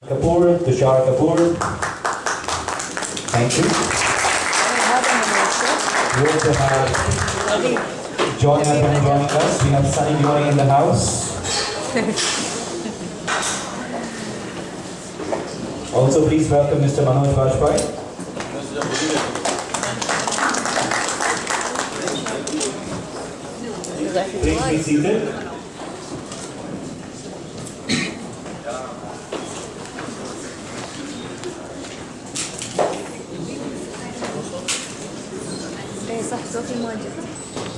Kapoor, Tushar Kapoor. Thank you. We also have John Abraham joining us. We have Sunny Leone in the house. Also, please welcome Mr. Manoj Bajpayee. Please be seated.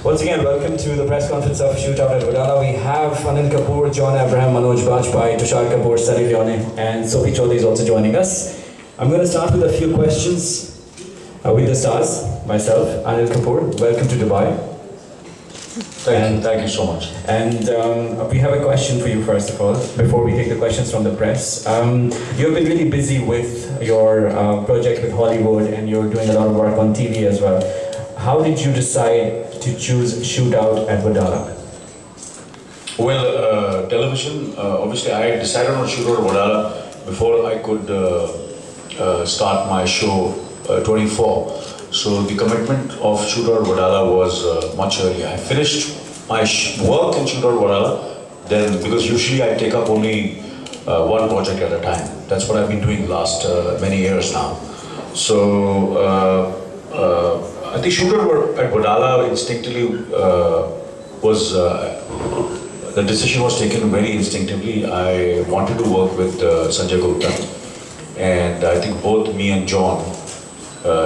Once again, welcome to the press conference of Shootout at Wadala. We have Anil Kapoor, John Abraham, Manoj Bajpayee, Tushar Kapoor, Sunny Leone, and Sophie Chaudhary is also joining us. I'm going to start with a few questions with the stars. Myself, Anil Kapoor, welcome to Dubai. Thank you so much. And we have a question for you first of all, before we take the questions from the press. You've been really busy with your project with Hollywood and you're doing a lot of work on TV as well. How did you decide to choose Shootout at Wadala? Well, television, obviously I decided on Shootout at Wadala before I could start my show 24. So the commitment of Shootout at Wadala was much earlier. I finished my work in Shootout at Wadala, then because usually I take up only one project at a time. That's what I've been doing last many years now. So I think Shootout at Wadala instinctively was, the decision was taken very instinctively. I wanted to work with Sanjay Gupta, and I think both me and John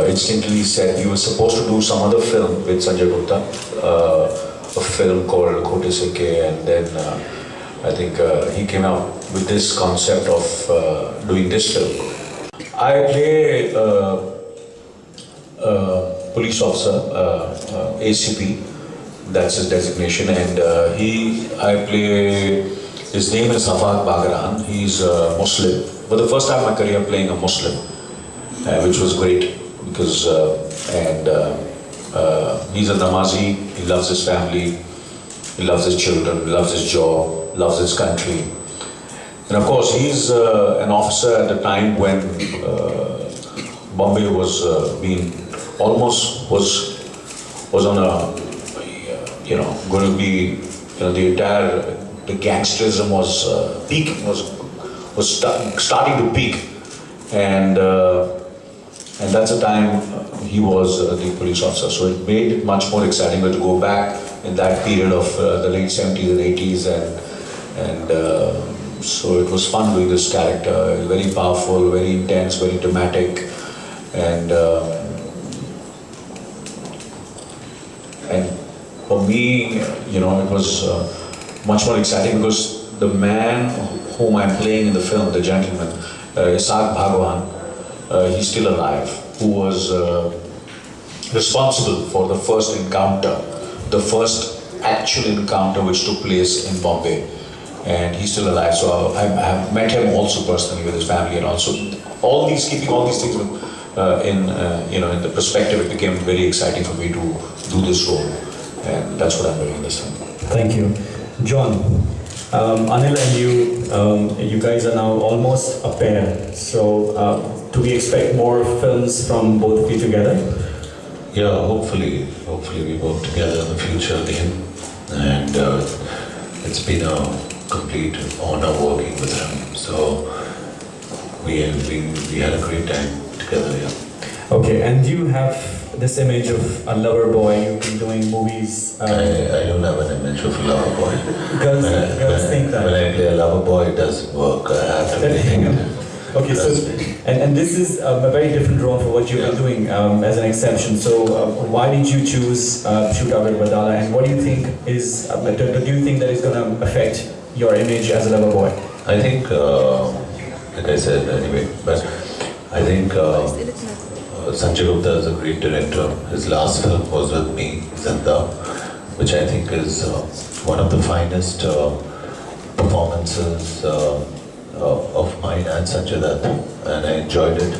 instinctively said we were supposed to do some other film with Sanjay Gupta, a film called Khote Sikhe, and then I think he came out with this concept of doing this film. I play police officer, ACP, that's his designation, and I play, his name is Hafaq Bagaran. He's a Muslim. For the first time in my career playing a Muslim, which was great because, he's a Namazi, he loves his family, he loves his children, he loves his job, loves his country. And of course, he's an officer at the time when Bombay was being almost was on a going to be the entire gangsterism was peaking, was starting to peak, and that's the time he was the police officer. So it made it much more exciting to go back in that period of the late 70s and 80s, and so it was fun doing this character. Very powerful, very intense, very dramatic, and for me, it was much more exciting because the man whom I'm playing in the film, the gentleman, Isaac Bhagwan, he's still alive, who was responsible for the first encounter, the first actual encounter which took place in Bombay, and he's still alive. So I have met him also personally with his family, and also keeping all these things in the perspective, it became very exciting for me to do this role, and that's what I'm doing this time. Thank you. John, Anil and you guys are now almost a pair, so do we expect more films from both of you together? Yeah, hopefully we work together in the future again, and it's been a complete honor working with him, so we had a great time together, yeah. Okay, and you have this image of a lover boy. You've been doing movies. I don't have an image of a lover boy. Girls think that. When I play a lover boy, it doesn't work. I have to play. Okay, so and this is a very different role for what you've been doing as an exception. So why did you choose Shootout at Wadala, and what do you think is? Do you think that is going to affect your image as a lover boy? I think, like I said anyway, but I think Sanjay Gupta is a great director. His last film was with me, Zinda, which I think is one of the finest performances of mine and Sanjay Dutt, and I enjoyed it.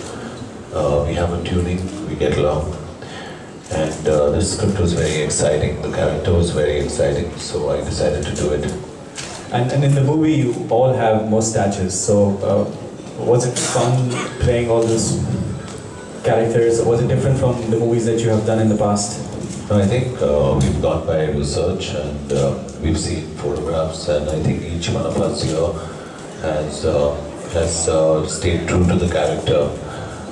We have a tuning, we get along, and the script was very exciting, the character was very exciting, so I decided to do it. And in the movie, you all have mustaches. So Was it fun playing all those characters? Was it different from the movies that you have done in the past? No, I think we've gone by research and we've seen photographs, and I think each one of us here has stayed true to the character.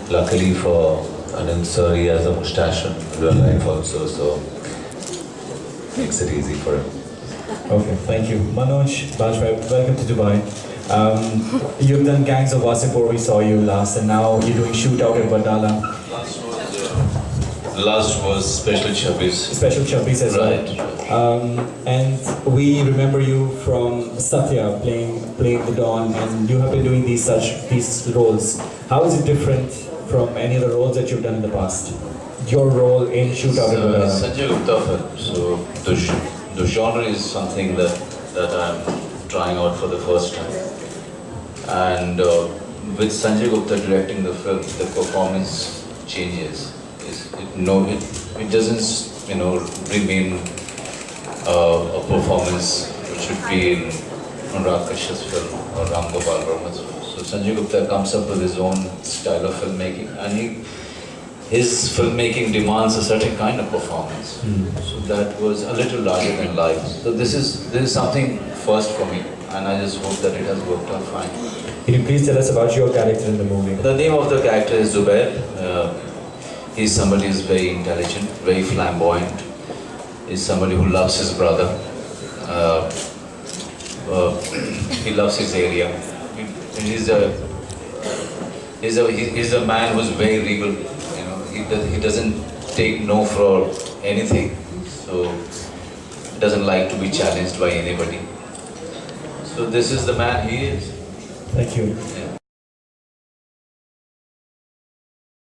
Luckily for Anand sir, he has a moustache in real life also, so makes it easy for him. Okay, thank you. Manoj, Bajpai, welcome to Dubai. You've done Gangs of Wasipur, we saw you last, and now you're doing Shootout at Wadala. Last was Special Chabis. Special Chabis as well. Right. And we remember you from Satya playing the Don, and you have been doing these roles. How is it different from any other roles that you've done in the past? Your role in Shootout at Wadala. Sanjay Gupta film. So the genre is something that I'm trying out for the first time. And with Sanjay Gupta directing the film, the performance changes. It doesn't remain a performance which would be in Anurag Kashyap's film or Ram Gopal Verma's film. So Sanjay Gupta comes up with his own style of filmmaking, and his filmmaking demands a certain kind of performance. So that was a little larger than life. So this is something first for me, and I just hope that it has worked out fine. Can you please tell us about your character in the movie? The name of the character is Zubair. He's somebody who's very intelligent, very flamboyant. He's somebody who loves his brother. He loves his area. He's a man who's very regal. He doesn't take no for anything. So he doesn't like to be challenged by anybody. So this is the man he is. Thank you. Yeah.